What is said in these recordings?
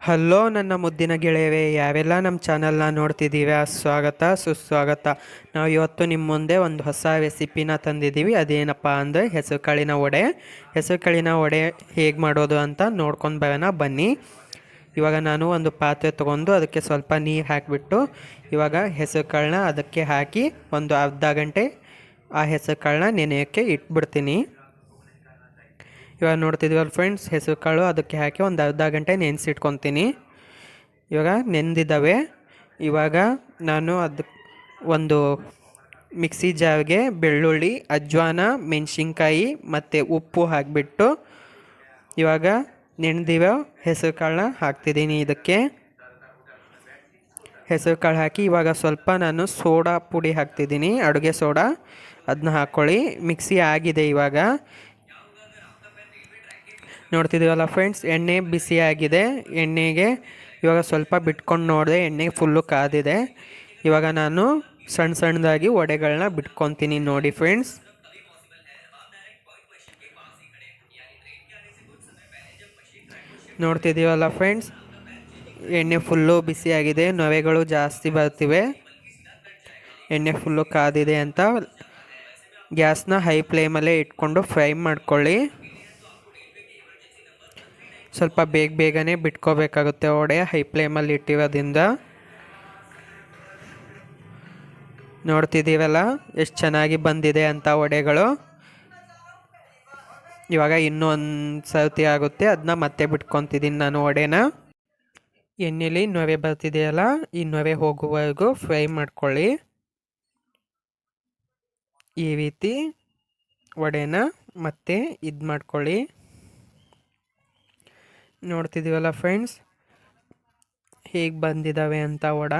Hello ನನ್ನ ಮುದ್ದಿನ ಗೆಳೆಯರೇ, ಯಾವೆಲ್ಲ ನಮ್ಮ ಚಾನಲ್ನ ನೋಡ್ತಿದ್ದೀರಾ, ಸ್ವಾಗತ ಸುಸ್ವಾಗತ. ನಾವು ಇವತ್ತು ನಿಮ್ಮ ಮುಂದೆ ಒಂದು ಹೊಸ ರೆಸಿಪಿನ ತಂದಿದ್ದೀವಿ. ಅದೇನಪ್ಪ ಅಂದರೆ ಹೆಸರು ಕಾಳಿನ ವಡೆ ಹೇಗೆ ಮಾಡೋದು ಅಂತ ನೋಡ್ಕೊಂಡು ಬರೋಣ ಬನ್ನಿ. ಇವಾಗ ನಾನು ಒಂದು ಪಾತ್ರೆ ತೊಗೊಂಡು ಅದಕ್ಕೆ ಸ್ವಲ್ಪ ನೀರು ಹಾಕಿಬಿಟ್ಟು ಇವಾಗ ಹೆಸರು ಕಾಳನ್ನ ಅದಕ್ಕೆ ಹಾಕಿ ಒಂದು ಅರ್ಧ ಗಂಟೆ ಆ ಹೆಸರು ಕಾಳನ್ನ ನೆನೆಯೋಕ್ಕೆ ಇಟ್ಬಿಡ್ತೀನಿ. ಇವಾಗ ನೋಡ್ತಿದ್ದೀವಲ್ಲ ಫ್ರೆಂಡ್ಸ್, ಹೆಸರು ಕಾಳು ಅದಕ್ಕೆ ಹಾಕಿ ಒಂದು ಅರ್ಧ ಗಂಟೆ ನೆನೆಸಿಟ್ಕೊತೀನಿ. ಇವಾಗ ನೆಂದಿದ್ದಾವೆ. ಇವಾಗ ನಾನು ಒಂದು ಮಿಕ್ಸಿ ಜಾರ್ಗೆ ಬೆಳ್ಳುಳ್ಳಿ, ಅಜ್ವಾನ, ಮೆಣಸಿನ್ಕಾಯಿ ಮತ್ತು ಉಪ್ಪು ಹಾಕಿಬಿಟ್ಟು ಇವಾಗ ನೆನೆದಿರೋ ಹೆಸರು ಕಾಳನ್ನ ಹಾಕ್ತಿದ್ದೀನಿ. ಇದಕ್ಕೆ ಹೆಸರು ಕಾಳು ಹಾಕಿ ಇವಾಗ ಸ್ವಲ್ಪ ನಾನು ಸೋಡಾ ಪುಡಿ ಹಾಕ್ತಿದ್ದೀನಿ, ಅಡುಗೆ ಸೋಡಾ. ಅದನ್ನ ಹಾಕ್ಕೊಳ್ಳಿ. ಮಿಕ್ಸಿ ಆಗಿದೆ. ಇವಾಗ ನೋಡ್ತಿದ್ದೀವಲ್ಲ ಫ್ರೆಂಡ್ಸ್, ಎಣ್ಣೆ ಬಿಸಿ ಆಗಿದೆ. ಎಣ್ಣೆಗೆ ಇವಾಗ ಸ್ವಲ್ಪ ಬಿಟ್ಕೊಂಡು ನೋಡಿದೆ, ಎಣ್ಣೆ ಫುಲ್ಲು ಕಾದಿದೆ. ಇವಾಗ ನಾನು ಸಣ್ಣದಾಗಿ ವಡೆಗಳನ್ನ ಬಿಟ್ಕೊತೀನಿ. ನೋಡಿ ಫ್ರೆಂಡ್ಸ್, ನೋಡ್ತಿದ್ದೀವಲ್ಲ ಫ್ರೆಂಡ್ಸ್, ಎಣ್ಣೆ ಫುಲ್ಲು ಬಿಸಿಯಾಗಿದೆ, ನೊರೆಗಳು ಜಾಸ್ತಿ ಬರ್ತಿವೆ. ಎಣ್ಣೆ ಫುಲ್ಲು ಕಾದಿದೆ ಅಂತ ಗ್ಯಾಸ್ನ ಹೈ ಫ್ಲೇಮಲ್ಲೇ ಇಟ್ಕೊಂಡು ಫ್ರೈ ಮಾಡ್ಕೊಳ್ಳಿ. ಸ್ವಲ್ಪ ಬೇಗನೆ ಬಿಟ್ಕೋಬೇಕಾಗುತ್ತೆ ವಡೆ ಹೈ ಫ್ಲೇಮಲ್ಲಿ ಇಟ್ಟಿರೋದ್ರಿಂದ. ನೋಡ್ತಿದ್ದೀವಲ್ಲ ಎಷ್ಟು ಚೆನ್ನಾಗಿ ಬಂದಿದೆ ಅಂತ ವಡೆಗಳು. ಇವಾಗ ಇನ್ನೂ ಒಂದು ಸರ್ತಿ ಆಗುತ್ತೆ, ಅದನ್ನ ಮತ್ತೆ ಬಿಟ್ಕೊತಿದ್ದೀನಿ ನಾನು ವಡೆನ. ಎಣ್ಣೆಲಿ ನೊರೆ ಬರ್ತಿದೆಯಲ್ಲ, ಈ ನೊರೆ ಹೋಗುವವರೆಗೂ ಫ್ರೈ ಮಾಡ್ಕೊಳ್ಳಿ. ಈ ರೀತಿ ವಡೆನ ಮತ್ತೆ ಇದು ಮಾಡ್ಕೊಳ್ಳಿ. ನೋಡ್ತಿದ್ದೀವಲ್ಲ ಫ್ರೆಂಡ್ಸ್, ಹೇಗೆ ಬಂದಿದ್ದಾವೆ ಅಂತ ವಡ.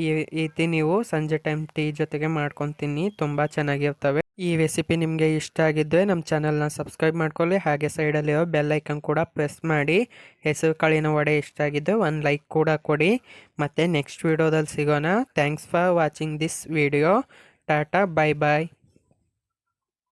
ಈ ರೀತಿ ನೀವು ಸಂಜೆ ಟೈಮ್ ಟೀ ಜೊತೆಗೆ ಮಾಡ್ಕೊತೀನಿ, ತುಂಬ ಚೆನ್ನಾಗಿರ್ತವೆ. ಈ ರೆಸಿಪಿ ನಿಮಗೆ ಇಷ್ಟ ಆಗಿದ್ದರೆ ನಮ್ಮ ಚಾನಲ್ನ ಸಬ್ಸ್ಕ್ರೈಬ್ ಮಾಡ್ಕೊಳ್ಳಿ. ಹಾಗೆ ಸೈಡಲ್ಲಿರೋ ಬೆಲ್ ಐಕನ್ ಕೂಡ ಪ್ರೆಸ್ ಮಾಡಿ. ಹೆಸರು ಕಾಳಿನ ವಡೆ ಇಷ್ಟ ಆಗಿದ್ದು ಒಂದು ಲೈಕ್ ಕೂಡ ಕೊಡಿ. ಮತ್ತು ನೆಕ್ಸ್ಟ್ ವಿಡಿಯೋದಲ್ಲಿ ಸಿಗೋಣ. Thanks for watching this video. Tata, bye bye.